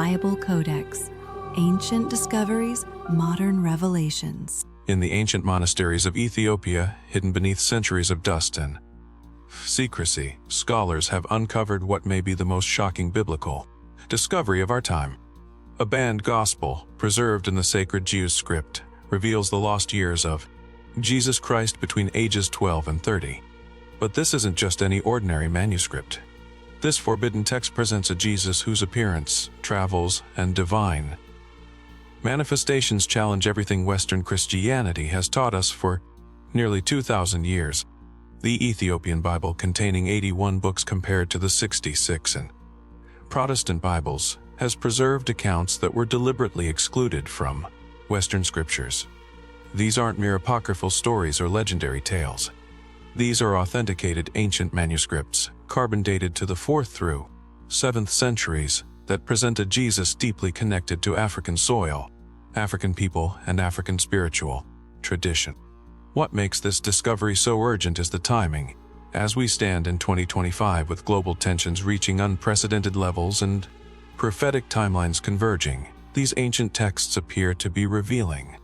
Bible Codex, Ancient Discoveries, Modern Revelations. In the ancient monasteries of Ethiopia, hidden beneath centuries of dust and secrecy, scholars have uncovered what may be the most shocking biblical discovery of our time. A banned gospel, preserved in the sacred Jews script, reveals the lost years of Jesus Christ between ages 12 and 30. But this isn't just any ordinary manuscript. This forbidden text presents a Jesus whose appearance, travels, and divine manifestations challenge everything Western Christianity has taught us for nearly 2,000 years. The Ethiopian Bible, containing 81 books compared to the 66 in Protestant Bibles, has preserved accounts that were deliberately excluded from Western scriptures. These aren't mere apocryphal stories or legendary tales. These are authenticated ancient manuscripts, carbon-dated to the 4th through 7th centuries, that present a Jesus deeply connected to African soil, African people, and African spiritual tradition. What makes this discovery so urgent is the timing. As we stand in 2025 with global tensions reaching unprecedented levels and prophetic timelines converging, these ancient texts appear to be revealing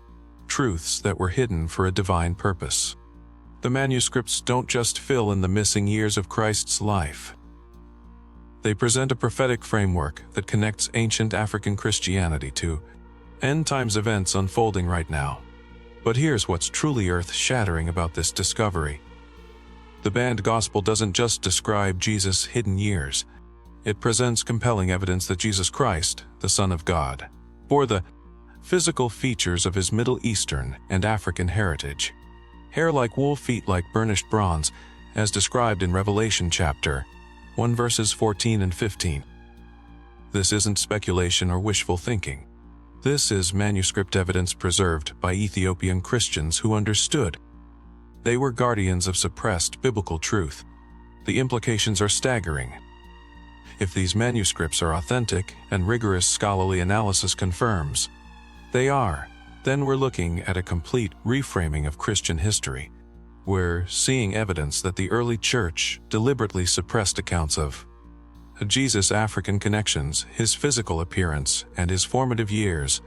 truths that were hidden for a divine purpose. The manuscripts don't just fill in the missing years of Christ's life. They present a prophetic framework that connects ancient African Christianity to end times events unfolding right now. But here's what's truly earth-shattering about this discovery. The banned gospel doesn't just describe Jesus' hidden years. It presents compelling evidence that Jesus Christ, the Son of God, bore the physical features of his Middle Eastern and African heritage. Hair like wool, feet like burnished bronze, as described in Revelation chapter 1 verses 14 and 15. This isn't speculation or wishful thinking. This is manuscript evidence preserved by Ethiopian Christians who understood. They were guardians of suppressed biblical truth. The implications are staggering. If these manuscripts are authentic and rigorous scholarly analysis confirms they are, then we're looking at a complete reframing of Christian history. We're seeing evidence that the early church deliberately suppressed accounts of Jesus' African connections, his physical appearance, and his formative years,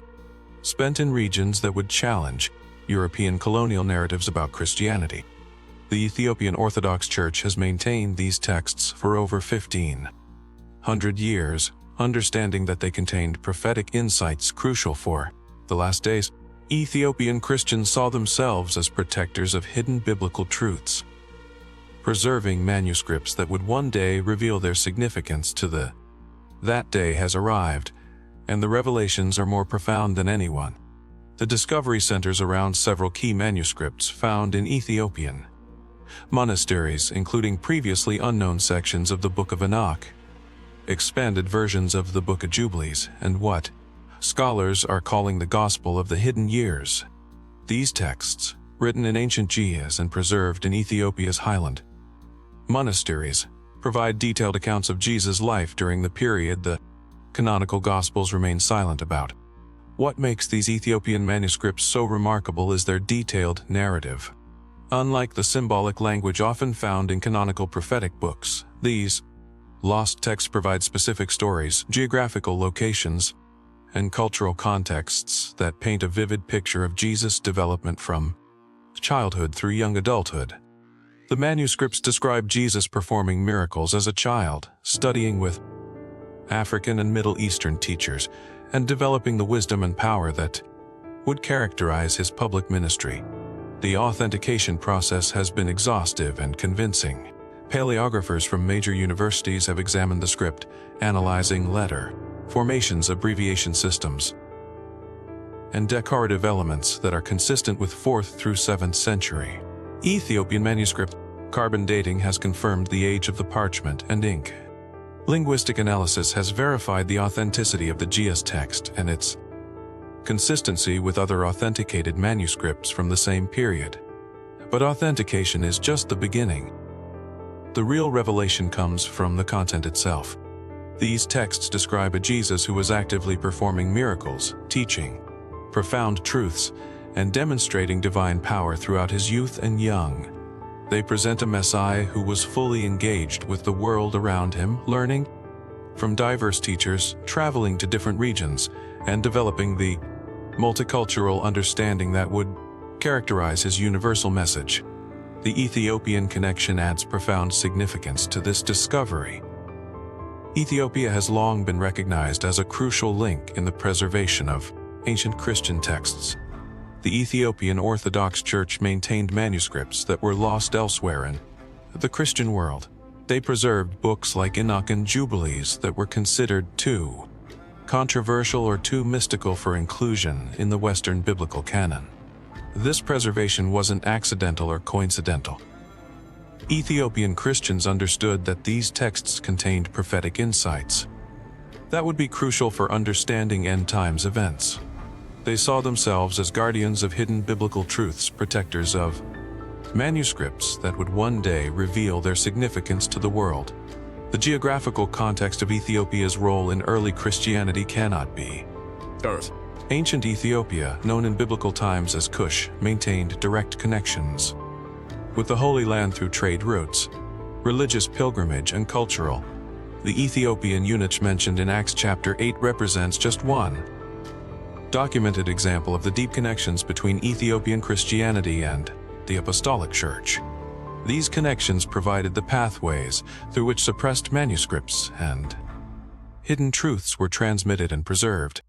spent in regions that would challenge European colonial narratives about Christianity. The Ethiopian Orthodox Church has maintained these texts for over 1,500 years, understanding that they contained prophetic insights crucial for the last days. Ethiopian Christians saw themselves as protectors of hidden biblical truths, preserving manuscripts that would one day reveal their significance to that day has arrived, and the revelations are more profound than anyone. The discovery centers around several key manuscripts found in Ethiopian monasteries, including previously unknown sections of the Book of Enoch, expanded versions of the Book of Jubilees, and what scholars are calling the Gospel of the Hidden Years. These texts, written in ancient Ge'ez and preserved in Ethiopia's highland monasteries, provide detailed accounts of Jesus' life during the period the canonical Gospels remain silent about. What makes these Ethiopian manuscripts so remarkable is their detailed narrative. Unlike the symbolic language often found in canonical prophetic books, these lost texts provide specific stories, geographical locations, and cultural contexts that paint a vivid picture of Jesus' development from childhood through young adulthood. The manuscripts describe Jesus performing miracles as a child, studying with African and Middle Eastern teachers, and developing the wisdom and power that would characterize his public ministry. The authentication process has been exhaustive and convincing. Paleographers from major universities have examined the script, analyzing letter formations, abbreviation systems, and decorative elements that are consistent with 4th through 7th century Ethiopian manuscript. Carbon dating has confirmed the age of the parchment and ink. Linguistic analysis has verified the authenticity of the Ge'ez text and its consistency with other authenticated manuscripts from the same period. But authentication is just the beginning. The real revelation comes from the content itself. These texts describe a Jesus who was actively performing miracles, teaching profound truths, and demonstrating divine power throughout his youth and young. They present a Messiah who was fully engaged with the world around him, learning, from diverse teachers traveling to different regions and developing the multicultural understanding that would characterize his universal message. The Ethiopian connection adds profound significance to this discovery. Ethiopia has long been recognized as a crucial link in the preservation of ancient Christian texts. The Ethiopian Orthodox Church maintained manuscripts that were lost elsewhere in the Christian world. They preserved books like Enoch and Jubilees that were considered too controversial or too mystical for inclusion in the Western biblical canon. This preservation wasn't accidental or coincidental. Ethiopian Christians understood that these texts contained prophetic insights that would be crucial for understanding end times events. They saw themselves as guardians of hidden biblical truths, protectors of manuscripts that would one day reveal their significance to the world. The geographical context of Ethiopia's role in early Christianity cannot be Earth. Ancient Ethiopia, known in biblical times as Cush, maintained direct connections with the Holy Land through trade routes, religious pilgrimage, and cultural. The Ethiopian eunuch mentioned in Acts chapter 8 represents just one documented example of the deep connections between Ethiopian Christianity and the Apostolic Church. These connections provided the pathways through which suppressed manuscripts and hidden truths were transmitted and preserved.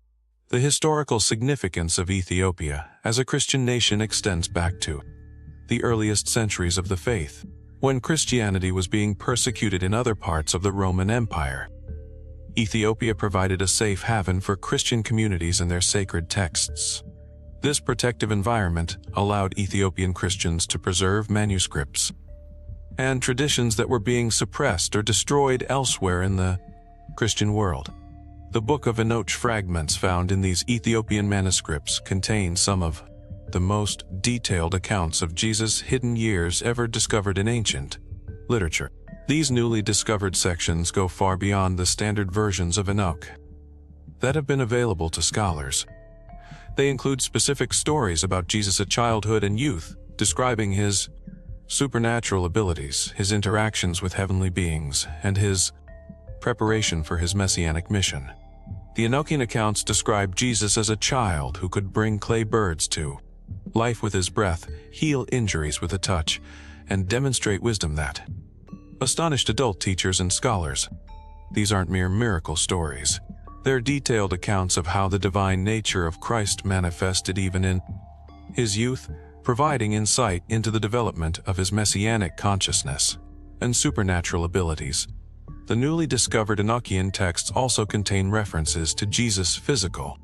The historical significance of Ethiopia as a Christian nation extends back to the earliest centuries of the faith, when Christianity was being persecuted in other parts of the Roman Empire. Ethiopia provided a safe haven for Christian communities and their sacred texts. This protective environment allowed Ethiopian Christians to preserve manuscripts and traditions that were being suppressed or destroyed elsewhere in the Christian world. The Book of Enoch fragments found in these Ethiopian manuscripts contain some of the most detailed accounts of Jesus' hidden years ever discovered in ancient literature. These newly discovered sections go far beyond the standard versions of Enoch that have been available to scholars. They include specific stories about Jesus' childhood and youth, describing his supernatural abilities, his interactions with heavenly beings, and his preparation for his messianic mission. The Enochian accounts describe Jesus as a child who could bring clay birds to life with his breath, heal injuries with a touch, and demonstrate wisdom that astonished adult teachers and scholars. These aren't mere miracle stories. They're detailed accounts of how the divine nature of Christ manifested even in his youth, providing insight into the development of his messianic consciousness and supernatural abilities. The newly discovered Enochian texts also contain references to Jesus' physical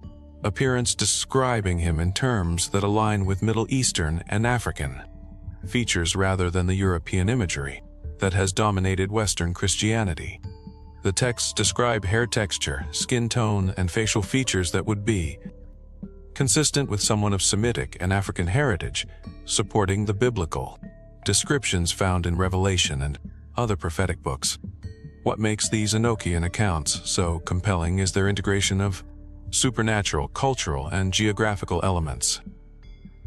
appearance, describing him in terms that align with Middle Eastern and African features rather than the European imagery that has dominated Western Christianity. The texts describe hair texture, skin tone, and facial features that would be consistent with someone of Semitic and African heritage, supporting the biblical descriptions found in Revelation and other prophetic books. What makes these Enochian accounts so compelling is their integration of supernatural, cultural, and geographical elements.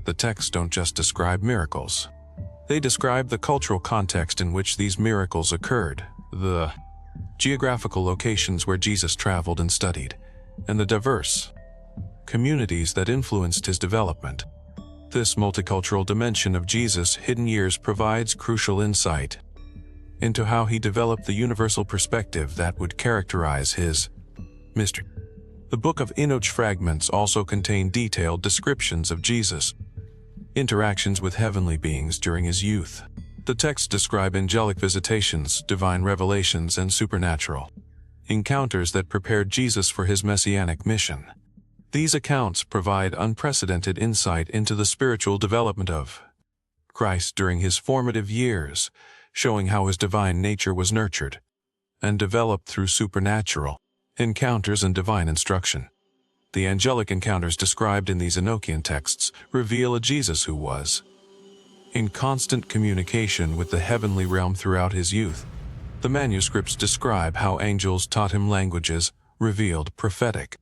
The texts don't just describe miracles. They describe the cultural context in which these miracles occurred, the geographical locations where Jesus traveled and studied, and the diverse communities that influenced his development. This multicultural dimension of Jesus' hidden years provides crucial insight into how he developed the universal perspective that would characterize his mystery. The Book of Enoch fragments also contain detailed descriptions of Jesus' interactions with heavenly beings during his youth. The texts describe angelic visitations, divine revelations, and supernatural encounters that prepared Jesus for his messianic mission. These accounts provide unprecedented insight into the spiritual development of Christ during his formative years, showing how his divine nature was nurtured and developed through supernatural encounters and divine instruction. The angelic encounters described in these Enochian texts reveal a Jesus who was in constant communication with the heavenly realm throughout his youth. The manuscripts describe how angels taught him languages, revealed prophetic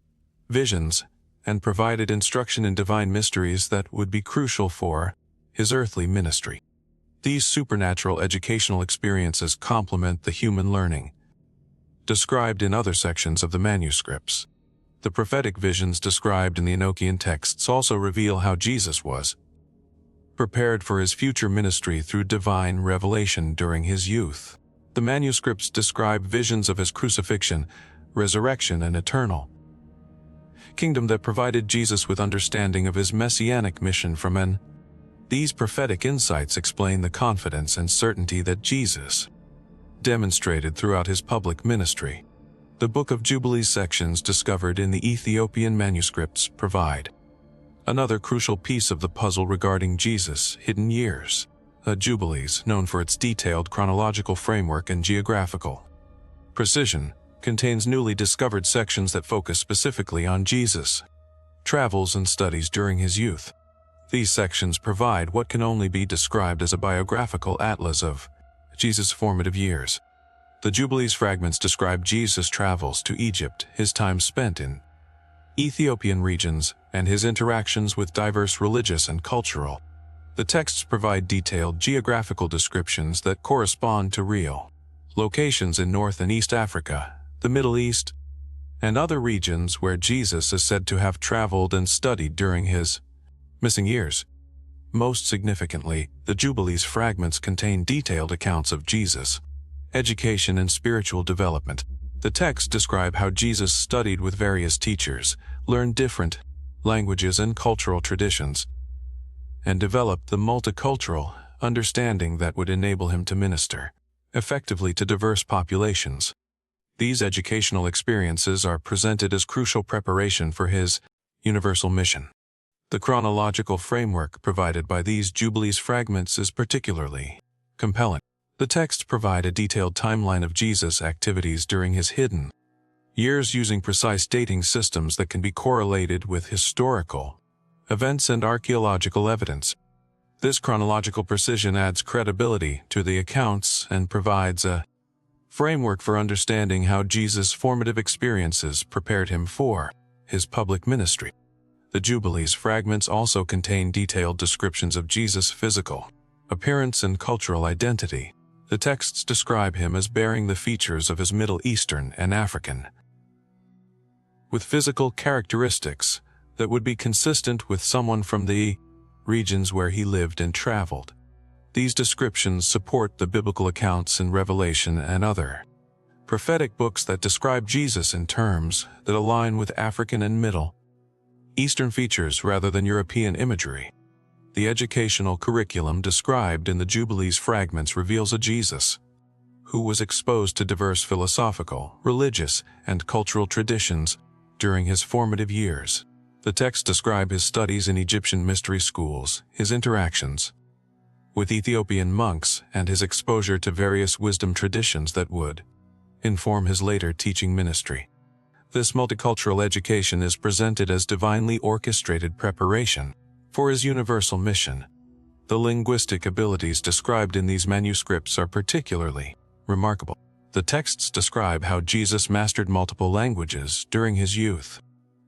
visions, and provided instruction in divine mysteries that would be crucial for his earthly ministry. These supernatural educational experiences complement the human learning described in other sections of the manuscripts. The prophetic visions described in the Enochian texts also reveal how Jesus was prepared for his future ministry through divine revelation during his youth. The manuscripts describe visions of his crucifixion, resurrection, and eternal kingdom that provided Jesus with understanding of his messianic mission from men. These prophetic insights explain the confidence and certainty that Jesus demonstrated throughout his public ministry. The Book of Jubilees sections discovered in the Ethiopian manuscripts provide another crucial piece of the puzzle regarding Jesus' hidden years. The Jubilees, known for its detailed chronological framework and geographical precision, contains newly discovered sections that focus specifically on Jesus' travels and studies during his youth. These sections provide what can only be described as a biographical atlas of Jesus' formative years. The Jubilees fragments describe Jesus' travels to Egypt, his time spent in Ethiopian regions, and his interactions with diverse religious and cultural. The texts provide detailed geographical descriptions that correspond to real locations in North and East Africa, the Middle East, and other regions where Jesus is said to have traveled and studied during his missing years. Most significantly, the Jubilees fragments contain detailed accounts of Jesus' education and spiritual development. The texts describe how Jesus studied with various teachers, learned different languages and cultural traditions, and developed the multicultural understanding that would enable him to minister effectively to diverse populations. These educational experiences are presented as crucial preparation for his universal mission. The chronological framework provided by these Jubilees fragments is particularly compelling. The texts provide a detailed timeline of Jesus' activities during his hidden years using precise dating systems that can be correlated with historical events and archaeological evidence. This chronological precision adds credibility to the accounts and provides a framework for understanding how Jesus' formative experiences prepared him for his public ministry. The Jubilees fragments also contain detailed descriptions of Jesus' physical appearance and cultural identity. The texts describe him as bearing the features of his Middle Eastern and African, with physical characteristics that would be consistent with someone from the regions where he lived and traveled. These descriptions support the biblical accounts in Revelation and other prophetic books that describe Jesus in terms that align with African and Middle Eastern features rather than European imagery. The educational curriculum described in the Jubilees fragments reveals a Jesus who was exposed to diverse philosophical, religious, and cultural traditions during his formative years. The texts describe his studies in Egyptian mystery schools, his interactions with Ethiopian monks, and his exposure to various wisdom traditions that would inform his later teaching ministry. This multicultural education is presented as divinely orchestrated preparation for his universal mission. The linguistic abilities described in these manuscripts are particularly remarkable. The texts describe how Jesus mastered multiple languages during his youth,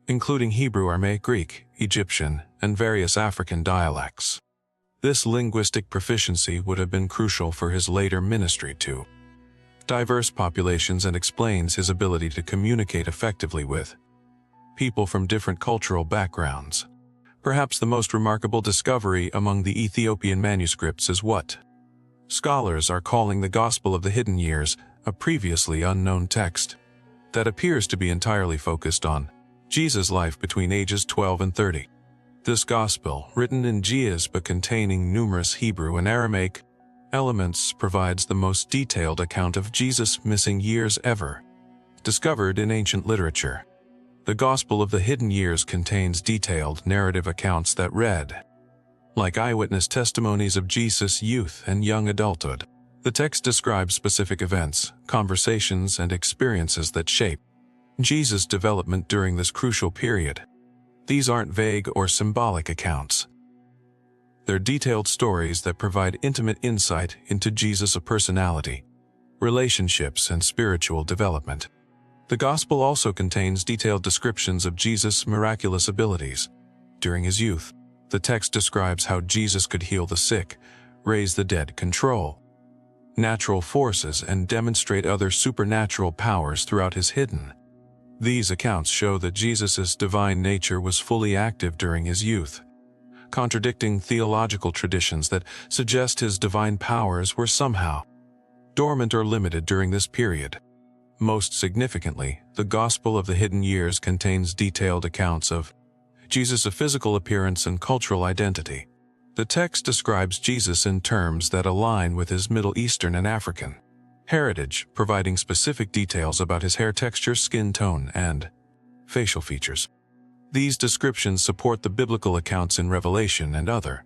including Hebrew, Aramaic, Greek, Egyptian, and various African dialects. This linguistic proficiency would have been crucial for his later ministry to diverse populations and explains his ability to communicate effectively with people from different cultural backgrounds. Perhaps the most remarkable discovery among the Ethiopian manuscripts is what scholars are calling the Gospel of the Hidden Years, a previously unknown text that appears to be entirely focused on Jesus' life between ages 12 and 30. This Gospel, written in Ge'ez but containing numerous Hebrew and Aramaic elements, provides the most detailed account of Jesus' missing years ever discovered in ancient literature. The Gospel of the Hidden Years contains detailed narrative accounts that read like eyewitness testimonies of Jesus' youth and young adulthood. The text describes specific events, conversations, and experiences that shape Jesus' development during this crucial period. These aren't vague or symbolic accounts. They're detailed stories that provide intimate insight into Jesus' personality, relationships, and spiritual development. The Gospel also contains detailed descriptions of Jesus' miraculous abilities during his youth. The text describes how Jesus could heal the sick, raise the dead, control natural forces and demonstrate other supernatural powers throughout his hidden. These accounts show that Jesus' divine nature was fully active during his youth, contradicting theological traditions that suggest his divine powers were somehow dormant or limited during this period. Most significantly, the Gospel of the Hidden Years contains detailed accounts of Jesus' physical appearance and cultural identity. The text describes Jesus in terms that align with his Middle Eastern and African heritage, providing specific details about his hair texture, skin tone, and facial features. These descriptions support the biblical accounts in Revelation and other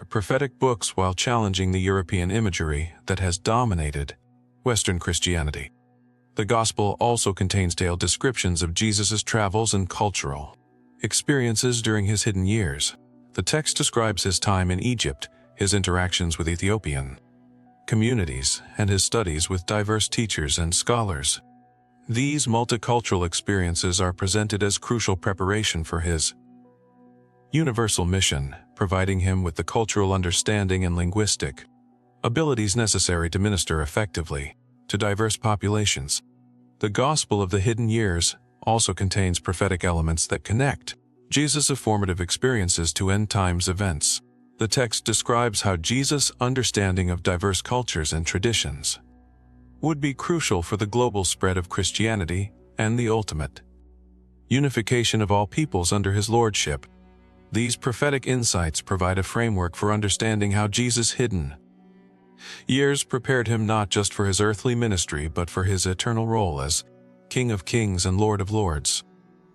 prophetic books while challenging the European imagery that has dominated Western Christianity. The Gospel also contains detailed descriptions of Jesus' travels and cultural experiences during his hidden years. The text describes his time in Egypt, his interactions with Ethiopian communities, and his studies with diverse teachers and scholars. These multicultural experiences are presented as crucial preparation for his universal mission, providing him with the cultural understanding and linguistic abilities necessary to minister effectively to diverse populations. The Gospel of the Hidden Years also contains prophetic elements that connect Jesus' formative experiences to end times events. The text describes how Jesus' understanding of diverse cultures and traditions would be crucial for the global spread of Christianity and the ultimate unification of all peoples under his lordship. These prophetic insights provide a framework for understanding how Jesus' hidden years prepared him not just for his earthly ministry but for his eternal role as King of Kings and Lord of Lords.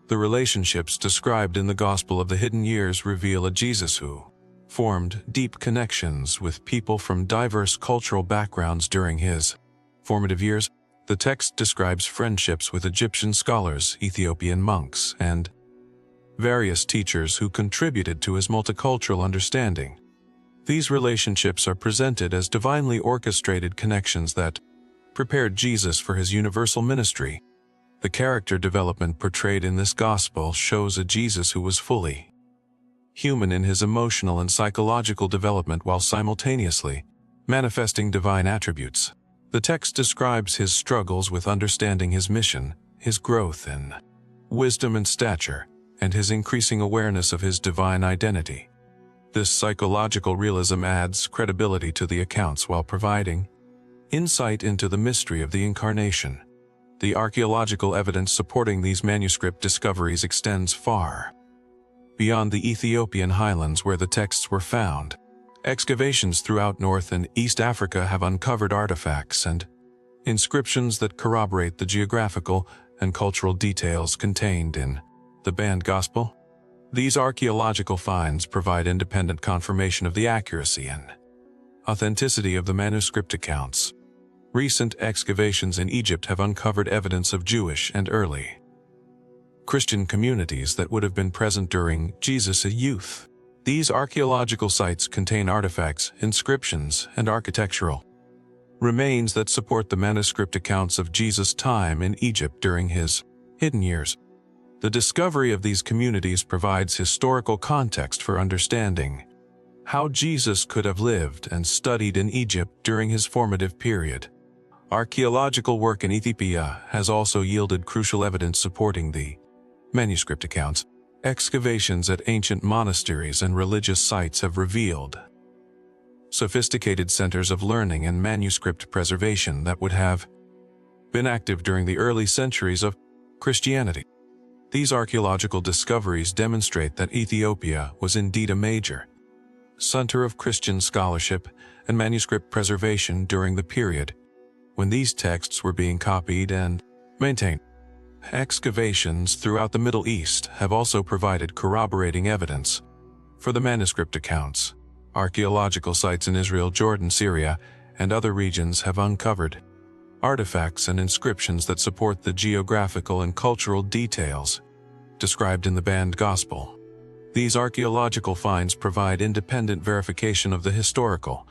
The relationships described in the Gospel of the Hidden Years reveal a Jesus who formed deep connections with people from diverse cultural backgrounds during his formative years. The text describes friendships with Egyptian scholars, Ethiopian monks, and various teachers who contributed to his multicultural understanding. These relationships are presented as divinely orchestrated connections that prepared Jesus for his universal ministry. The character development portrayed in this gospel shows a Jesus who was fully human in his emotional and psychological development while simultaneously manifesting divine attributes. The text describes his struggles with understanding his mission, his growth in wisdom and stature, and his increasing awareness of his divine identity. This psychological realism adds credibility to the accounts while providing insight into the mystery of the Incarnation. The archaeological evidence supporting these manuscript discoveries extends far beyond the Ethiopian highlands where the texts were found. Excavations throughout North and East Africa have uncovered artifacts and inscriptions that corroborate the geographical and cultural details contained in the banned Gospel. These archaeological finds provide independent confirmation of the accuracy and authenticity of the manuscript accounts. Recent excavations in Egypt have uncovered evidence of Jewish and early Christian communities that would have been present during Jesus' youth. These archaeological sites contain artifacts, inscriptions, and architectural remains that support the manuscript accounts of Jesus' time in Egypt during his hidden years. The discovery of these communities provides historical context for understanding how Jesus could have lived and studied in Egypt during his formative period. Archaeological work in Ethiopia has also yielded crucial evidence supporting the manuscript accounts. Excavations at ancient monasteries and religious sites have revealed sophisticated centers of learning and manuscript preservation that would have been active during the early centuries of Christianity. These archaeological discoveries demonstrate that Ethiopia was indeed a major center of Christian scholarship and manuscript preservation during the period when these texts were being copied and maintained. Excavations throughout the Middle East have also provided corroborating evidence for the manuscript accounts. Archaeological sites in Israel, Jordan, Syria, and other regions have uncovered artifacts and inscriptions that support the geographical and cultural details described in the banned Gospel. These archaeological finds provide independent verification of the historical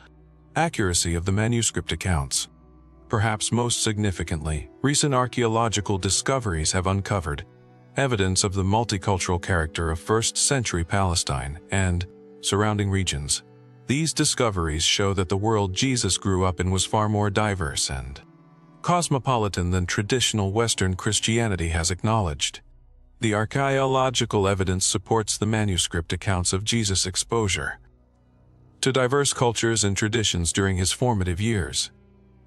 accuracy of the manuscript accounts. Perhaps most significantly, recent archaeological discoveries have uncovered evidence of the multicultural character of first-century Palestine and surrounding regions. These discoveries show that the world Jesus grew up in was far more diverse and cosmopolitan than traditional Western Christianity has acknowledged. The archaeological evidence supports the manuscript accounts of Jesus' exposure to diverse cultures and traditions during his formative years.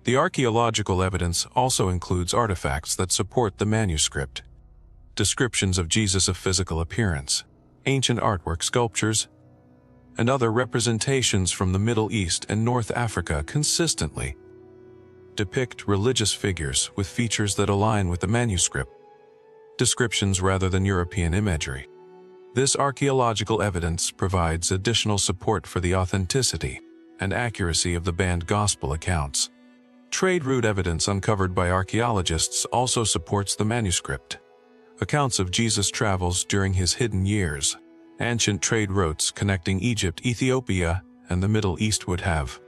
The archaeological evidence also includes artifacts that support the manuscript, descriptions of Jesus' physical appearance, ancient artwork, sculptures, and other representations from the Middle East and North Africa consistently depict religious figures with features that align with the manuscript descriptions rather than European imagery. This archaeological evidence provides additional support for the authenticity and accuracy of the banned gospel accounts. Trade route evidence uncovered by archaeologists also supports the manuscript. Accounts of Jesus' travels during his hidden years. Ancient trade routes connecting Egypt, Ethiopia, and the Middle East would have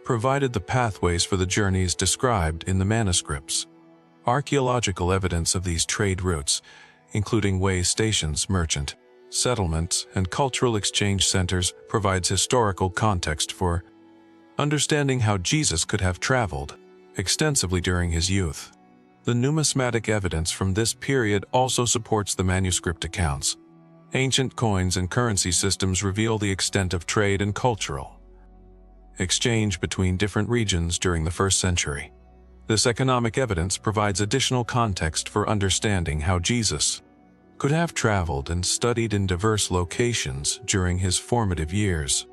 provided the pathways for the journeys described in the manuscripts. Archaeological evidence of these trade routes, including way stations, merchant settlements, and cultural exchange centers, provides historical context for understanding how Jesus could have traveled extensively during his youth. The numismatic evidence from this period also supports the manuscript accounts. Ancient coins and currency systems reveal the extent of trade and cultural exchange between different regions during the 1st century. This economic evidence provides additional context for understanding how Jesus could have traveled and studied in diverse locations during his formative years.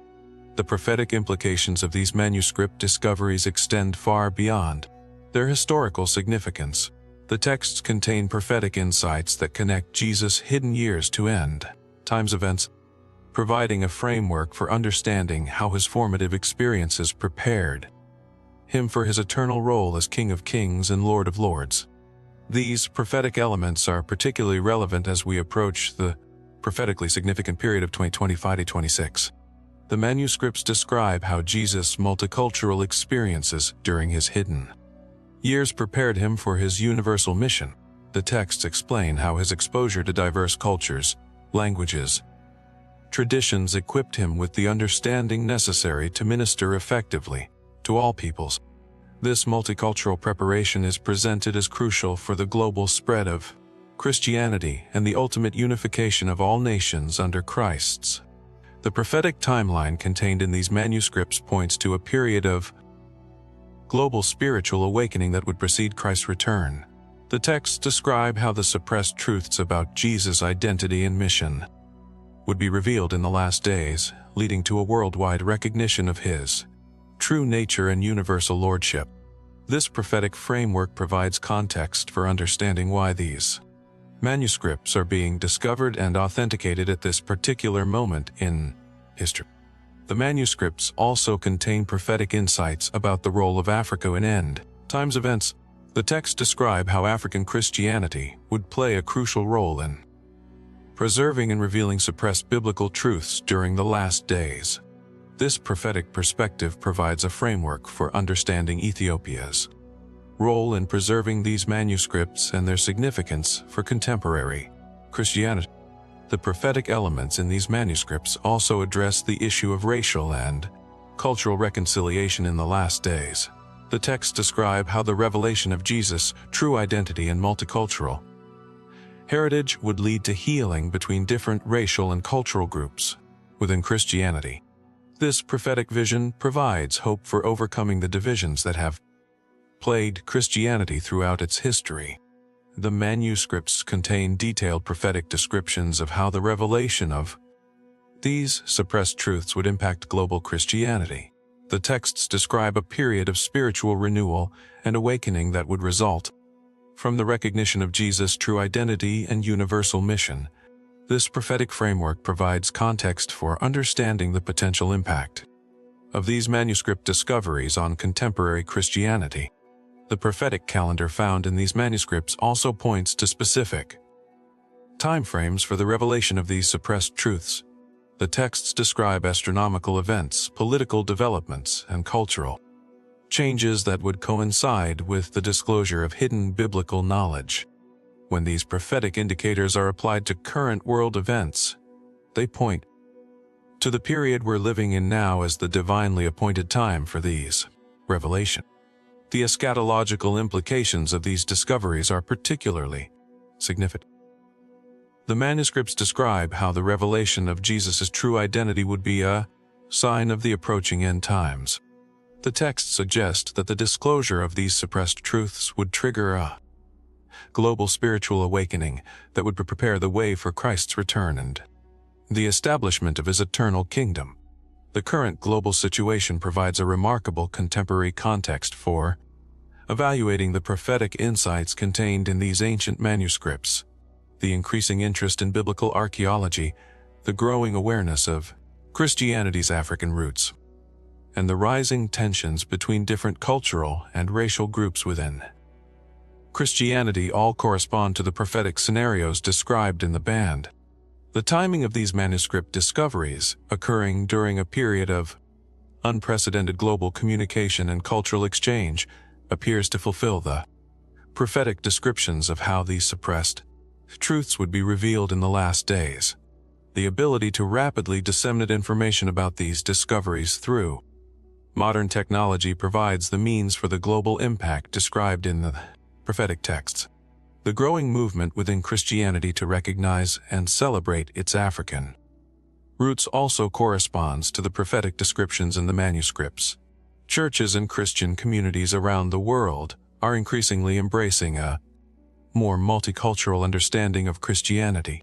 The prophetic implications of these manuscript discoveries extend far beyond their historical significance. The texts contain prophetic insights that connect Jesus' hidden years to end times events, providing a framework for understanding how his formative experiences prepared him for his eternal role as King of Kings and Lord of Lords. These prophetic elements are particularly relevant as we approach the prophetically significant period of 2025 to 26. The manuscripts describe how Jesus' multicultural experiences during his hidden years prepared him for his universal mission. The texts explain how his exposure to diverse cultures, languages, traditions equipped him with the understanding necessary to minister effectively to all peoples. This multicultural preparation is presented as crucial for the global spread of Christianity and the ultimate unification of all nations under Christ's. The prophetic timeline contained in these manuscripts points to a period of global spiritual awakening that would precede Christ's return. The texts describe how the suppressed truths about Jesus' identity and mission would be revealed in the last days, leading to a worldwide recognition of his true nature and universal lordship. This prophetic framework provides context for understanding why these manuscripts are being discovered and authenticated at this particular moment in history. The manuscripts also contain prophetic insights about the role of Africa in end times events. The texts describe how African Christianity would play a crucial role in preserving and revealing suppressed biblical truths during the last days. This prophetic perspective provides a framework for understanding Ethiopia's role in preserving these manuscripts and their significance for contemporary Christianity. The prophetic elements in these manuscripts also address the issue of racial and cultural reconciliation in the last days. The texts describe how the revelation of Jesus' true identity and multicultural heritage would lead to healing between different racial and cultural groups within Christianity. This prophetic vision provides hope for overcoming the divisions that have plagued Christianity throughout its history. The manuscripts contain detailed prophetic descriptions of how the revelation of these suppressed truths would impact global Christianity. The texts describe a period of spiritual renewal and awakening that would result from the recognition of Jesus' true identity and universal mission. This prophetic framework provides context for understanding the potential impact of these manuscript discoveries on contemporary Christianity. The prophetic calendar found in these manuscripts also points to specific timeframes for the revelation of these suppressed truths. The texts describe astronomical events, political developments, and cultural changes that would coincide with the disclosure of hidden biblical knowledge. When these prophetic indicators are applied to current world events, they point to the period we're living in now as the divinely appointed time for these revelation. The eschatological implications of these discoveries are particularly significant. The manuscripts describe how the revelation of Jesus' true identity would be a sign of the approaching end times. The texts suggest that the disclosure of these suppressed truths would trigger a global spiritual awakening that would prepare the way for Christ's return and the establishment of his eternal kingdom. The current global situation provides a remarkable contemporary context for evaluating the prophetic insights contained in these ancient manuscripts. The increasing interest in biblical archaeology, the growing awareness of Christianity's African roots, and the rising tensions between different cultural and racial groups within Christianity all correspond to the prophetic scenarios described in the band. The timing of these manuscript discoveries, occurring during a period of unprecedented global communication and cultural exchange, appears to fulfill the prophetic descriptions of how these suppressed truths would be revealed in the last days. The ability to rapidly disseminate information about these discoveries through modern technology provides the means for the global impact described in the prophetic texts. The growing movement within Christianity to recognize and celebrate its African roots also corresponds to the prophetic descriptions in the manuscripts. Churches and Christian communities around the world are increasingly embracing a more multicultural understanding of Christianity,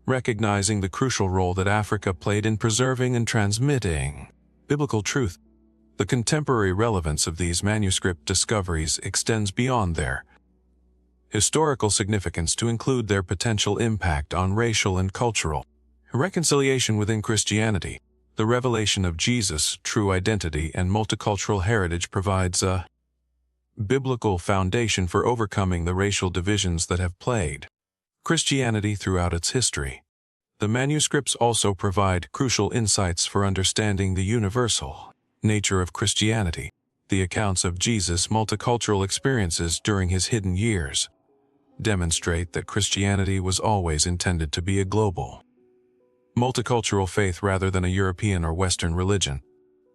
recognizing the crucial role that Africa played in preserving and transmitting biblical truth. The contemporary relevance of these manuscript discoveries extends beyond their historical significance to include their potential impact on racial and cultural reconciliation within Christianity. The revelation of Jesus' true identity and multicultural heritage provides a biblical foundation for overcoming the racial divisions that have plagued Christianity throughout its history. The manuscripts also provide crucial insights for understanding the universal nature of Christianity. The accounts of Jesus' multicultural experiences during his hidden years demonstrate that Christianity was always intended to be a global, multicultural faith rather than a European or Western religion.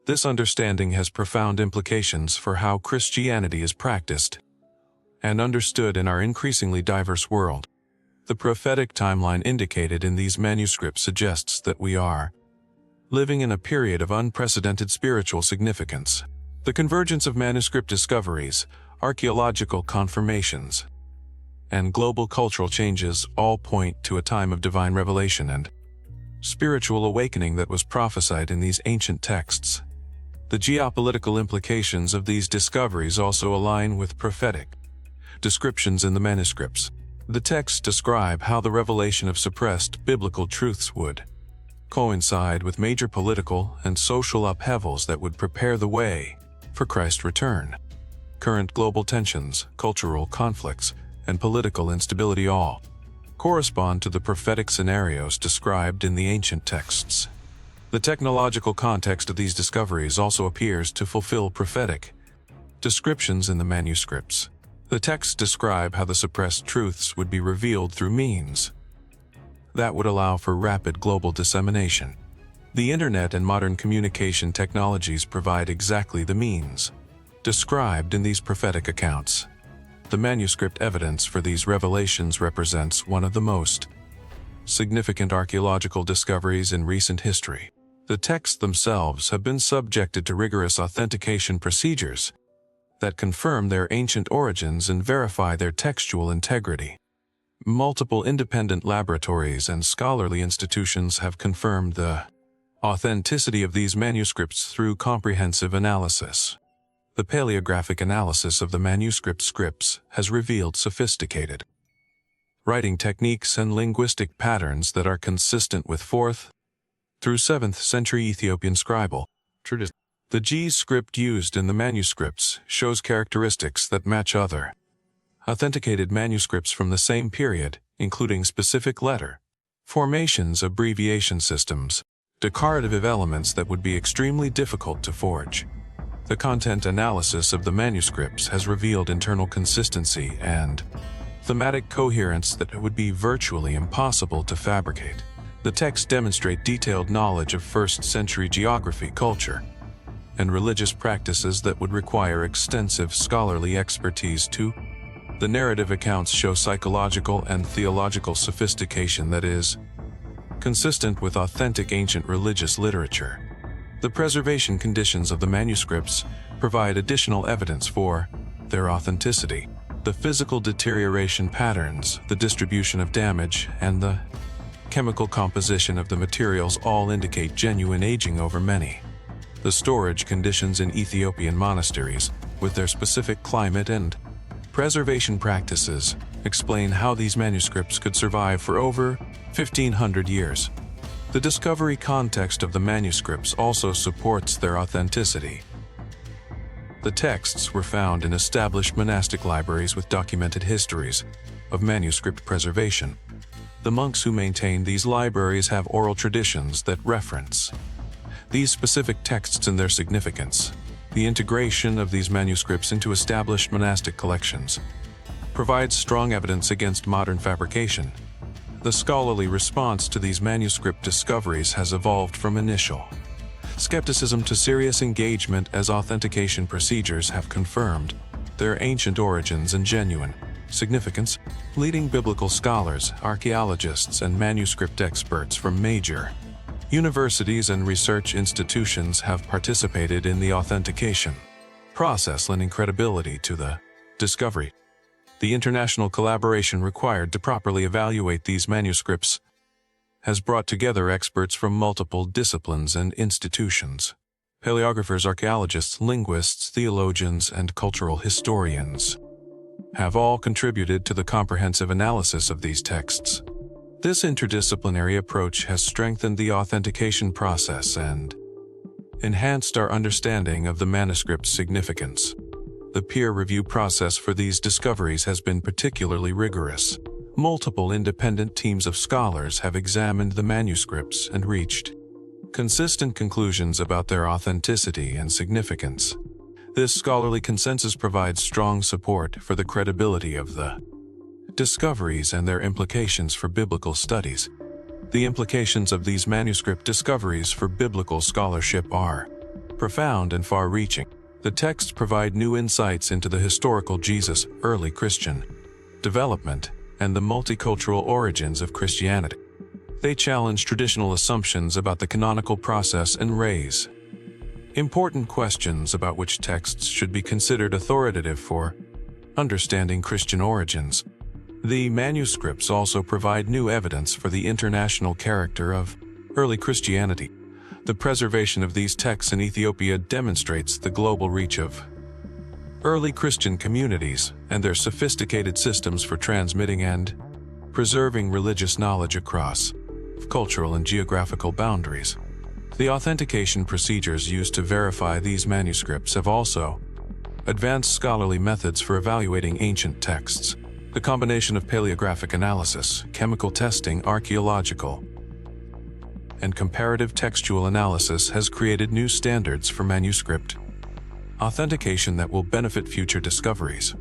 This understanding has profound implications for how Christianity is practiced and understood in our increasingly diverse world. The prophetic timeline indicated in these manuscripts suggests that we are living in a period of unprecedented spiritual significance. The convergence of manuscript discoveries, archaeological confirmations, and global cultural changes all point to a time of divine revelation and spiritual awakening that was prophesied in these ancient texts. The geopolitical implications of these discoveries also align with prophetic descriptions in the manuscripts. The texts describe how the revelation of suppressed biblical truths would coincide with major political and social upheavals that would prepare the way for Christ's return. Current global tensions, cultural conflicts, and political instability all correspond to the prophetic scenarios described in the ancient texts. The technological context of these discoveries also appears to fulfill prophetic descriptions in the manuscripts. The texts describe how the suppressed truths would be revealed through means that would allow for rapid global dissemination. The internet and modern communication technologies provide exactly the means described in these prophetic accounts. The manuscript evidence for these revelations represents one of the most significant archaeological discoveries in recent history. The texts themselves have been subjected to rigorous authentication procedures that confirm their ancient origins and verify their textual integrity. Multiple independent laboratories and scholarly institutions have confirmed the authenticity of these manuscripts through comprehensive analysis. The paleographic analysis of the manuscript scripts has revealed sophisticated writing techniques and linguistic patterns that are consistent with 4th through 7th century Ethiopian scribal tradition. The G script used in the manuscripts shows characteristics that match other authenticated manuscripts from the same period, including specific letter formations, abbreviation systems, decorative elements that would be extremely difficult to forge. The content analysis of the manuscripts has revealed internal consistency and thematic coherence that would be virtually impossible to fabricate. The texts demonstrate detailed knowledge of first-century geography, culture, and religious practices that would require extensive scholarly expertise too. The narrative accounts show psychological and theological sophistication that is consistent with authentic ancient religious literature. The preservation conditions of the manuscripts provide additional evidence for their authenticity. The physical deterioration patterns, the distribution of damage, and the chemical composition of the materials all indicate genuine aging over many. The storage conditions in Ethiopian monasteries, with their specific climate and preservation practices, explain how these manuscripts could survive for over 1,500 years. The discovery context of the manuscripts also supports their authenticity. The texts were found in established monastic libraries with documented histories of manuscript preservation. The monks who maintain these libraries have oral traditions that reference these specific texts and their significance. The integration of these manuscripts into established monastic collections provides strong evidence against modern fabrication. The scholarly response to these manuscript discoveries has evolved from initial skepticism to serious engagement as authentication procedures have confirmed their ancient origins and genuine significance. Leading biblical scholars, archaeologists, and manuscript experts from major universities and research institutions have participated in the authentication process, lending credibility to the discovery. The international collaboration required to properly evaluate these manuscripts has brought together experts from multiple disciplines and institutions. Paleographers, archaeologists, linguists, theologians, and cultural historians have all contributed to the comprehensive analysis of these texts. This interdisciplinary approach has strengthened the authentication process and enhanced our understanding of the manuscript's significance. The peer review process for these discoveries has been particularly rigorous. Multiple independent teams of scholars have examined the manuscripts and reached consistent conclusions about their authenticity and significance. This scholarly consensus provides strong support for the credibility of the discoveries and their implications for biblical studies. The implications of these manuscript discoveries for biblical scholarship are profound and far-reaching. The texts provide new insights into the historical Jesus, early Christian development, and the multicultural origins of Christianity. They challenge traditional assumptions about the canonical process and raise important questions about which texts should be considered authoritative for understanding Christian origins. The manuscripts also provide new evidence for the international character of early Christianity. The preservation of these texts in Ethiopia demonstrates the global reach of early Christian communities and their sophisticated systems for transmitting and preserving religious knowledge across cultural and geographical boundaries. The authentication procedures used to verify these manuscripts have also advanced scholarly methods for evaluating ancient texts. The combination of paleographic analysis, chemical testing, archaeological, and comparative textual analysis has created new standards for manuscript authentication that will benefit future discoveries.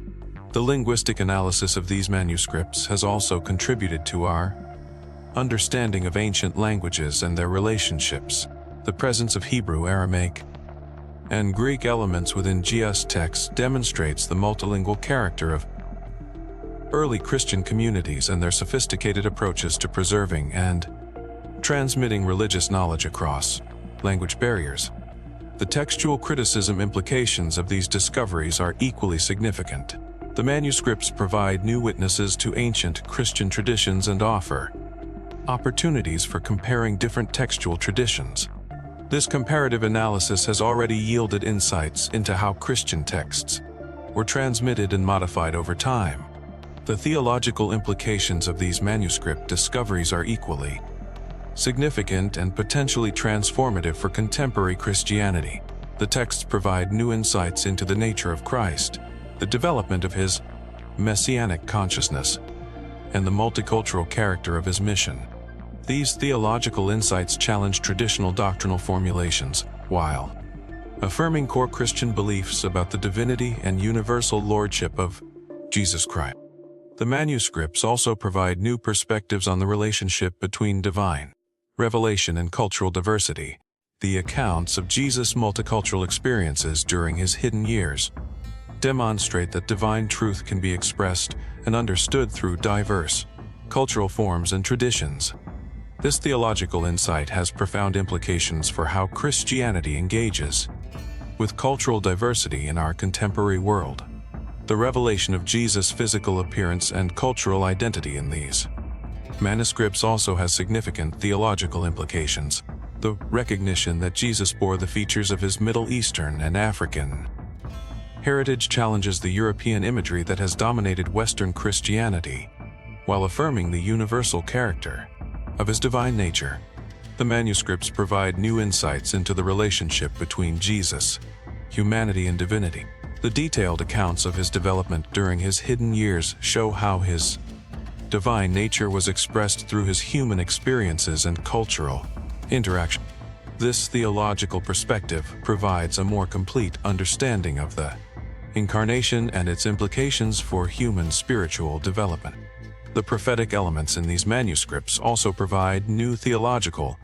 The linguistic analysis of these manuscripts has also contributed to our understanding of ancient languages and their relationships. The presence of Hebrew, Aramaic, and Greek elements within GS texts demonstrates the multilingual character of early Christian communities and their sophisticated approaches to preserving and transmitting religious knowledge across language barriers. The textual criticism implications of these discoveries are equally significant. The manuscripts provide new witnesses to ancient Christian traditions and offer opportunities for comparing different textual traditions. This comparative analysis has already yielded insights into how Christian texts were transmitted and modified over time. The theological implications of these manuscript discoveries are equally significant and potentially transformative for contemporary Christianity. The texts provide new insights into the nature of Christ, the development of his messianic consciousness, and the multicultural character of his mission. These theological insights challenge traditional doctrinal formulations, while affirming core Christian beliefs about the divinity and universal lordship of Jesus Christ. The manuscripts also provide new perspectives on the relationship between divine revelation and cultural diversity. The accounts of Jesus' multicultural experiences during his hidden years demonstrate that divine truth can be expressed and understood through diverse cultural forms and traditions. This theological insight has profound implications for how Christianity engages with cultural diversity in our contemporary world. The revelation of Jesus' physical appearance and cultural identity in these manuscripts also has significant theological implications. The recognition that Jesus bore the features of his Middle Eastern and African heritage challenges the European imagery that has dominated Western Christianity, while affirming the universal character of his divine nature. The manuscripts provide new insights into the relationship between Jesus, humanity, and divinity. The detailed accounts of his development during his hidden years show how his divine nature was expressed through his human experiences and cultural interaction. This theological perspective provides a more complete understanding of the incarnation and its implications for human spiritual development. The prophetic elements in these manuscripts also provide new theological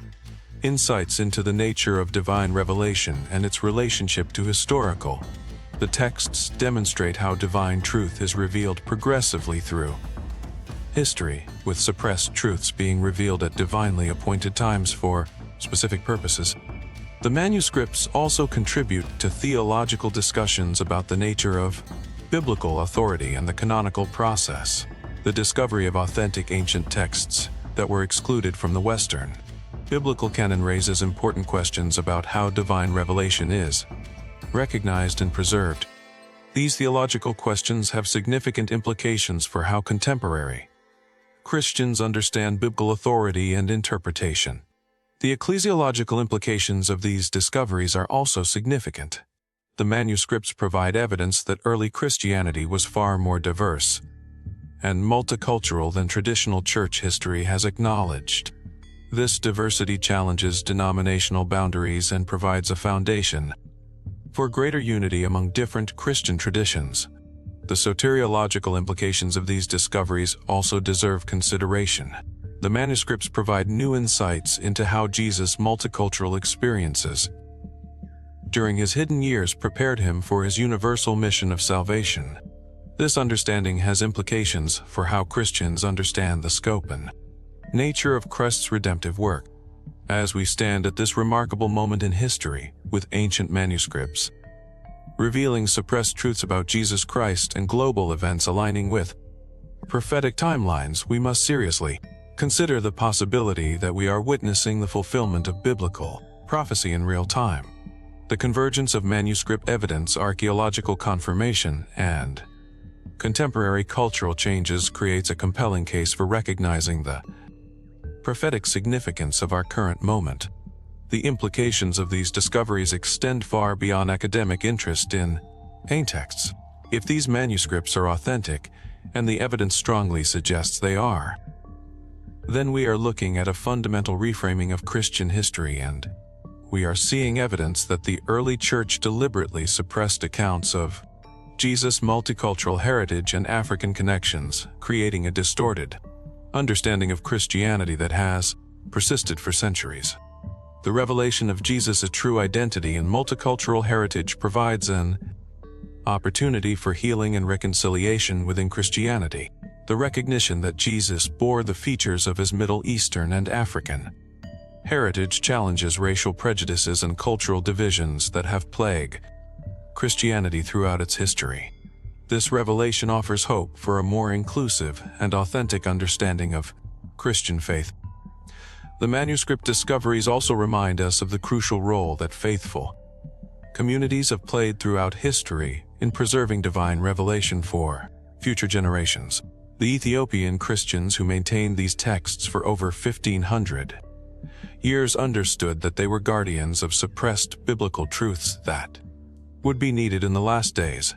insights into the nature of divine revelation and its relationship to historical. The texts demonstrate how divine truth is revealed progressively through history, with suppressed truths being revealed at divinely appointed times for specific purposes. The manuscripts also contribute to theological discussions about the nature of biblical authority and the canonical process. The discovery of authentic ancient texts that were excluded from the Western biblical canon raises important questions about how divine revelation is recognized and preserved. These theological questions have significant implications for how contemporary Christians understand biblical authority and interpretation. The ecclesiological implications of these discoveries are also significant. The manuscripts provide evidence that early Christianity was far more diverse and multicultural than traditional church history has acknowledged. This diversity challenges denominational boundaries and provides a foundation for greater unity among different Christian traditions. The soteriological implications of these discoveries also deserve consideration. The manuscripts provide new insights into how Jesus' multicultural experiences during his hidden years prepared him for his universal mission of salvation. This understanding has implications for how Christians understand the scope and nature of Christ's redemptive work. As we stand at this remarkable moment in history, with ancient manuscripts revealing suppressed truths about Jesus Christ and global events aligning with prophetic timelines, we must seriously consider the possibility that we are witnessing the fulfillment of biblical prophecy in real time. The convergence of manuscript evidence, archaeological confirmation, and contemporary cultural changes creates a compelling case for recognizing the prophetic significance of our current moment. The implications of these discoveries extend far beyond academic interest in ancient texts. If these manuscripts are authentic, and the evidence strongly suggests they are, then we are looking at a fundamental reframing of Christian history, and we are seeing evidence that the early church deliberately suppressed accounts of Jesus' multicultural heritage and African connections, creating a distorted understanding of Christianity that has persisted for centuries. The revelation of Jesus' true identity and multicultural heritage provides an opportunity for healing and reconciliation within Christianity. The recognition that Jesus bore the features of his Middle Eastern and African heritage challenges racial prejudices and cultural divisions that have plagued Christianity throughout its history. This revelation offers hope for a more inclusive and authentic understanding of Christian faith. The manuscript discoveries also remind us of the crucial role that faithful communities have played throughout history in preserving divine revelation for future generations. The Ethiopian Christians who maintained these texts for over 1,500 years understood that they were guardians of suppressed biblical truths that would be needed in the last days.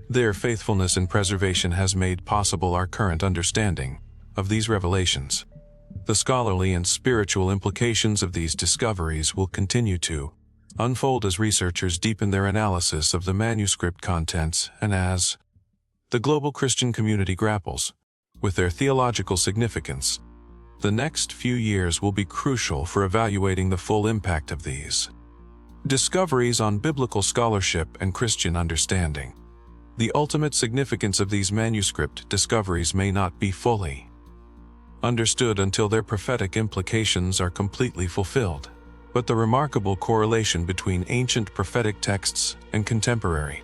Their faithfulness and preservation has made possible our current understanding of these revelations. The scholarly and spiritual implications of these discoveries will continue to unfold as researchers deepen their analysis of the manuscript contents and as the global Christian community grapples with their theological significance. The next few years will be crucial for evaluating the full impact of these discoveries on biblical scholarship and Christian understanding. The ultimate significance of these manuscript discoveries may not be fully understood until their prophetic implications are completely fulfilled, but the remarkable correlation between ancient prophetic texts and contemporary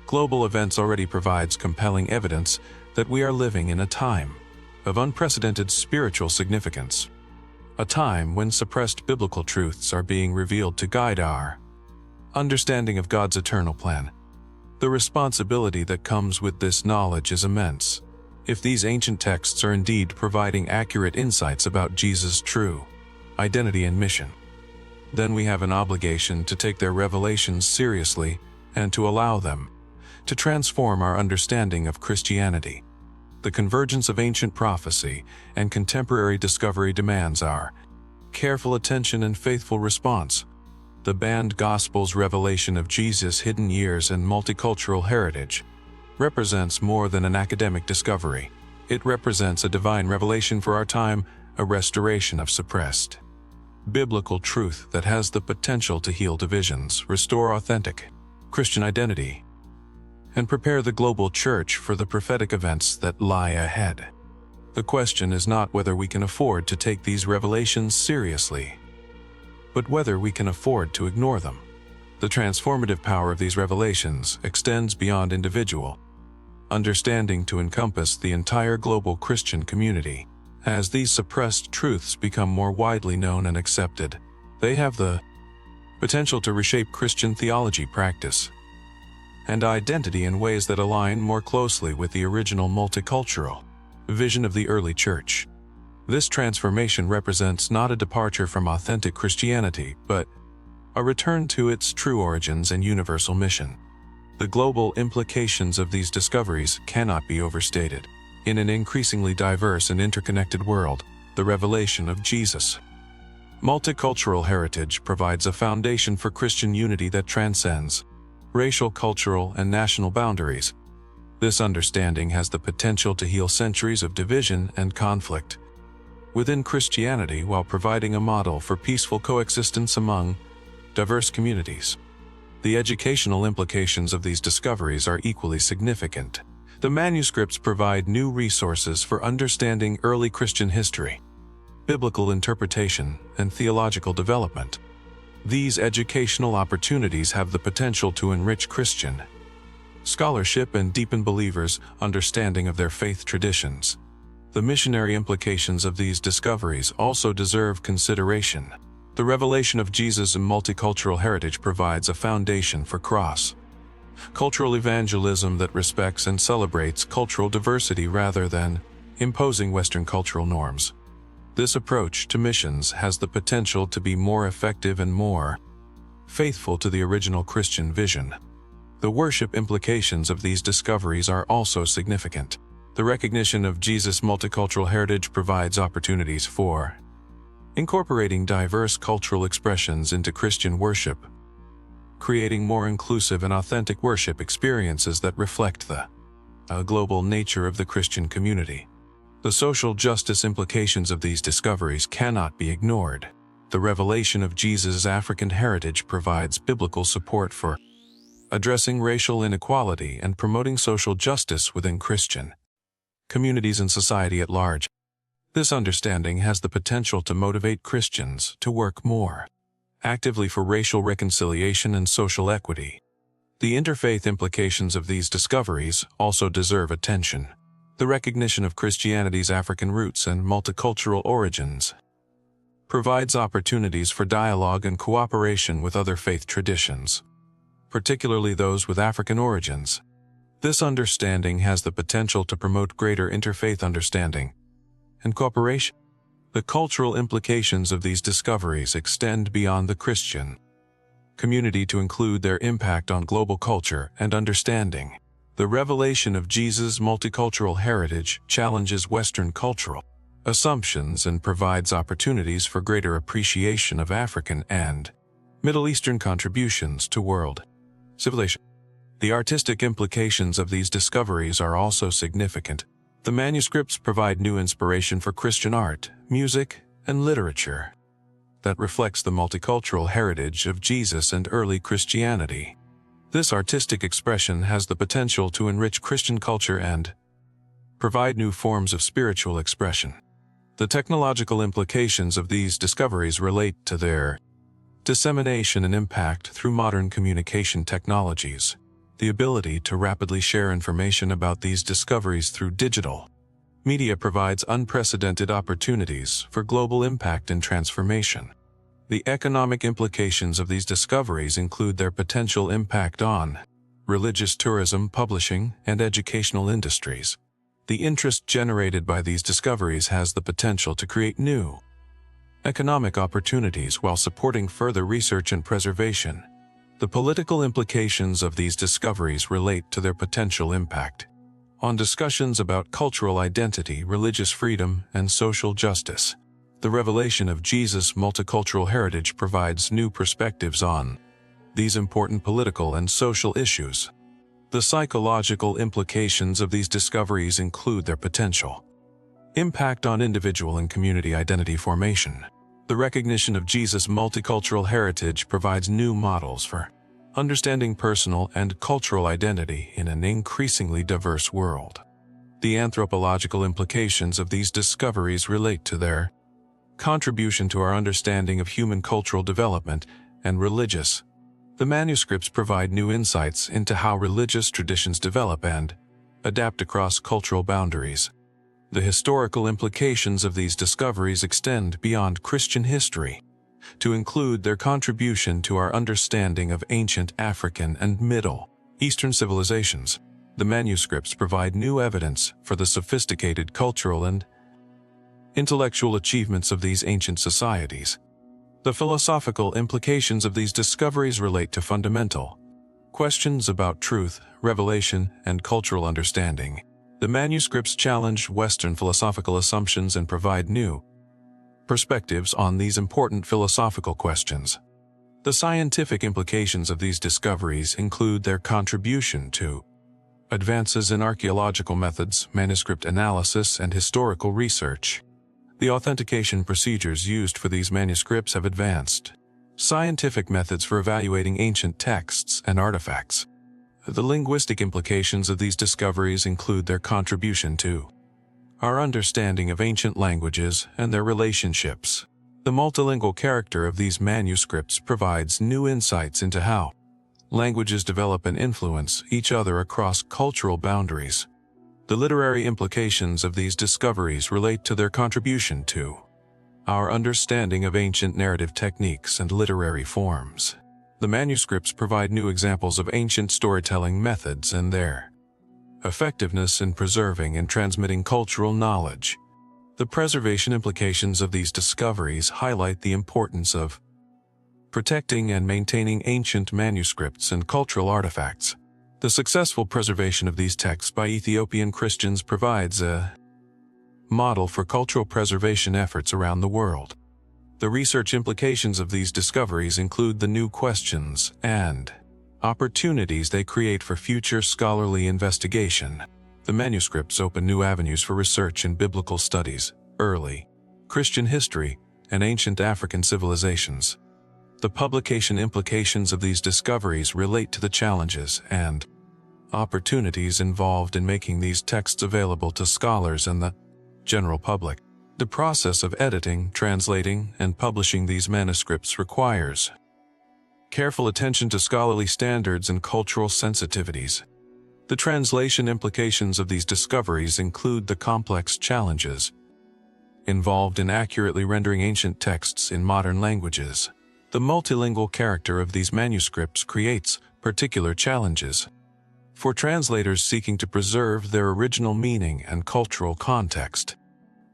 global events already provides compelling evidence that we are living in a time of unprecedented spiritual significance, a time when suppressed biblical truths are being revealed to guide our understanding of God's eternal plan. The responsibility that comes with this knowledge is immense. If these ancient texts are indeed providing accurate insights about Jesus' true identity and mission, then we have an obligation to take their revelations seriously and to allow them to transform our understanding of Christianity. The convergence of ancient prophecy and contemporary discovery demands our careful attention and faithful response. The banned Gospels revelation of Jesus' hidden years and multicultural heritage represents more than an academic discovery. It represents a divine revelation for our time, a restoration of suppressed biblical truth that has the potential to heal divisions, restore authentic Christian identity, and prepare the global church for the prophetic events that lie ahead. The question is not whether we can afford to take these revelations seriously, but whether we can afford to ignore them. The transformative power of these revelations extends beyond individual understanding to encompass the entire global Christian community. As these suppressed truths become more widely known and accepted, they have the potential to reshape Christian theology practice and identity in ways that align more closely with the original multicultural vision of the early church. This transformation represents not a departure from authentic Christianity, but a return to its true origins and universal mission. The global implications of these discoveries cannot be overstated. In an increasingly diverse and interconnected world, the revelation of Jesus' multicultural heritage provides a foundation for Christian unity that transcends racial, cultural, and national boundaries. This understanding has the potential to heal centuries of division and conflict within Christianity while providing a model for peaceful coexistence among diverse communities. The educational implications of these discoveries are equally significant. The manuscripts provide new resources for understanding early Christian history, biblical interpretation, and theological development. These educational opportunities have the potential to enrich Christian scholarship and deepen believers' understanding of their faith traditions. The missionary implications of these discoveries also deserve consideration. The revelation of Jesus' multicultural heritage provides a foundation for cross-cultural evangelism that respects and celebrates cultural diversity rather than imposing Western cultural norms. This approach to missions has the potential to be more effective and more faithful to the original Christian vision. The worship implications of these discoveries are also significant. The recognition of Jesus' multicultural heritage provides opportunities for incorporating diverse cultural expressions into Christian worship, creating more inclusive and authentic worship experiences that reflect the global nature of the Christian community. The social justice implications of these discoveries cannot be ignored. The revelation of Jesus' African heritage provides biblical support for addressing racial inequality and promoting social justice within Christian communities and society at large. This understanding has the potential to motivate Christians to work more actively for racial reconciliation and social equity. The interfaith implications of these discoveries also deserve attention. The recognition of Christianity's African roots and multicultural origins provides opportunities for dialogue and cooperation with other faith traditions, particularly those with African origins. This understanding has the potential to promote greater interfaith understanding and cooperation. The cultural implications of these discoveries extend beyond the Christian community to include their impact on global culture and understanding. The revelation of Jesus' multicultural heritage challenges Western cultural assumptions and provides opportunities for greater appreciation of African and Middle Eastern contributions to world civilization. The artistic implications of these discoveries are also significant. The manuscripts provide new inspiration for Christian art, music, and literature that reflects the multicultural heritage of Jesus and early Christianity. This artistic expression has the potential to enrich Christian culture and provide new forms of spiritual expression. The technological implications of these discoveries relate to their dissemination and impact through modern communication technologies. The ability to rapidly share information about these discoveries through digital media provides unprecedented opportunities for global impact and transformation. The economic implications of these discoveries include their potential impact on religious tourism, publishing, and educational industries. The interest generated by these discoveries has the potential to create new economic opportunities while supporting further research and preservation. The political implications of these discoveries relate to their potential impact on discussions about cultural identity, religious freedom, and social justice. The revelation of Jesus' multicultural heritage provides new perspectives on these important political and social issues. The psychological implications of these discoveries include their potential impact on individual and community identity formation. The recognition of Jesus' multicultural heritage provides new models for understanding personal and cultural identity in an increasingly diverse world. The anthropological implications of these discoveries relate to their contribution to our understanding of human cultural development and religious. The manuscripts provide new insights into how religious traditions develop and adapt across cultural boundaries. The historical implications of these discoveries extend beyond Christian history to include their contribution to our understanding of ancient African and Middle Eastern civilizations. The manuscripts provide new evidence for the sophisticated cultural and intellectual achievements of these ancient societies. The philosophical implications of these discoveries relate to fundamental questions about truth, revelation, and cultural understanding. The manuscripts challenge Western philosophical assumptions and provide new perspectives on these important philosophical questions. The scientific implications of these discoveries include their contribution to advances in archaeological methods, manuscript analysis, and historical research. The authentication procedures used for these manuscripts have advanced scientific methods for evaluating ancient texts and artifacts. The linguistic implications of these discoveries include their contribution to our understanding of ancient languages and their relationships. The multilingual character of these manuscripts provides new insights into how languages develop and influence each other across cultural boundaries. The literary implications of these discoveries relate to their contribution to our understanding of ancient narrative techniques and literary forms. The manuscripts provide new examples of ancient storytelling methods and their effectiveness in preserving and transmitting cultural knowledge. The preservation implications of these discoveries highlight the importance of protecting and maintaining ancient manuscripts and cultural artifacts. The successful preservation of these texts by Ethiopian Christians provides a model for cultural preservation efforts around the world. The research implications of these discoveries include the new questions and opportunities they create for future scholarly investigation. The manuscripts open new avenues for research in biblical studies, early Christian history, and ancient African civilizations. The publication implications of these discoveries relate to the challenges and opportunities involved in making these texts available to scholars and the general public. The process of editing, translating, and publishing these manuscripts requires careful attention to scholarly standards and cultural sensitivities. The translation implications of these discoveries include the complex challenges involved in accurately rendering ancient texts in modern languages. The multilingual character of these manuscripts creates particular challenges for translators seeking to preserve their original meaning and cultural context.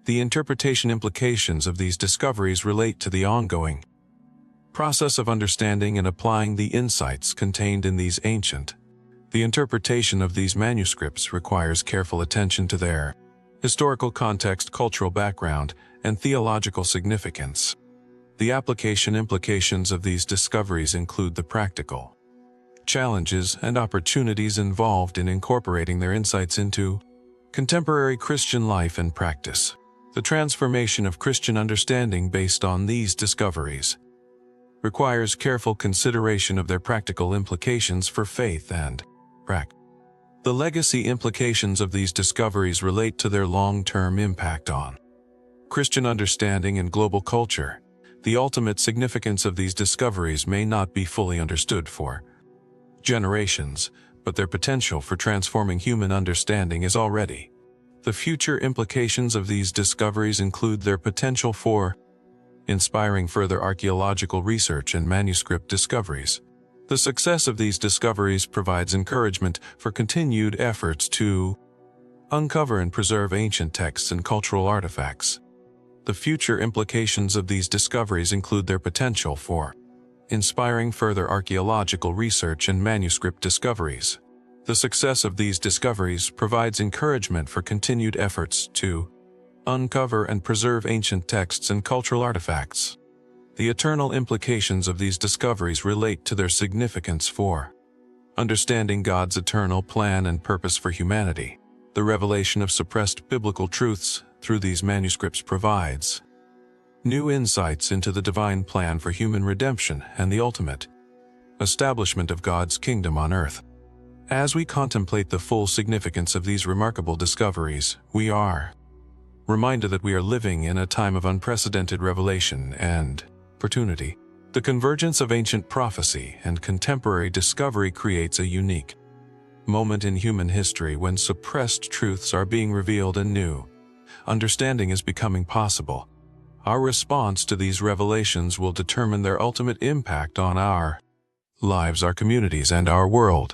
The interpretation implications of these discoveries relate to the ongoing process of understanding and applying the insights contained in these ancient. The interpretation of these manuscripts requires careful attention to their historical context, cultural background, and theological significance. The application implications of these discoveries include the practical challenges and opportunities involved in incorporating their insights into Contemporary Christian life and practice. The transformation of Christian understanding based on these discoveries requires careful consideration of their practical implications for faith and practice. The legacy implications of these discoveries relate to their long-term impact on Christian understanding and global culture. The ultimate significance of these discoveries may not be fully understood for generations, but their potential for transforming human understanding is already. The future implications of these discoveries include their potential for inspiring further archaeological research and manuscript discoveries. The success of these discoveries provides encouragement for continued efforts to uncover and preserve ancient texts and cultural artifacts. The future implications of these discoveries include their potential for inspiring further archaeological research and manuscript discoveries. The success of these discoveries provides encouragement for continued efforts to uncover and preserve ancient texts and cultural artifacts. The eternal implications of these discoveries relate to their significance for understanding God's eternal plan and purpose for humanity. The revelation of suppressed biblical truths through these manuscripts provides new insights into the divine plan for human redemption and the ultimate establishment of God's kingdom on earth. As we contemplate the full significance of these remarkable discoveries, we are reminded that we are living in a time of unprecedented revelation and opportunity. The convergence of ancient prophecy and contemporary discovery creates a unique moment in human history when suppressed truths are being revealed and new understanding is becoming possible. Our response to these revelations will determine their ultimate impact on our lives, our communities, and our world.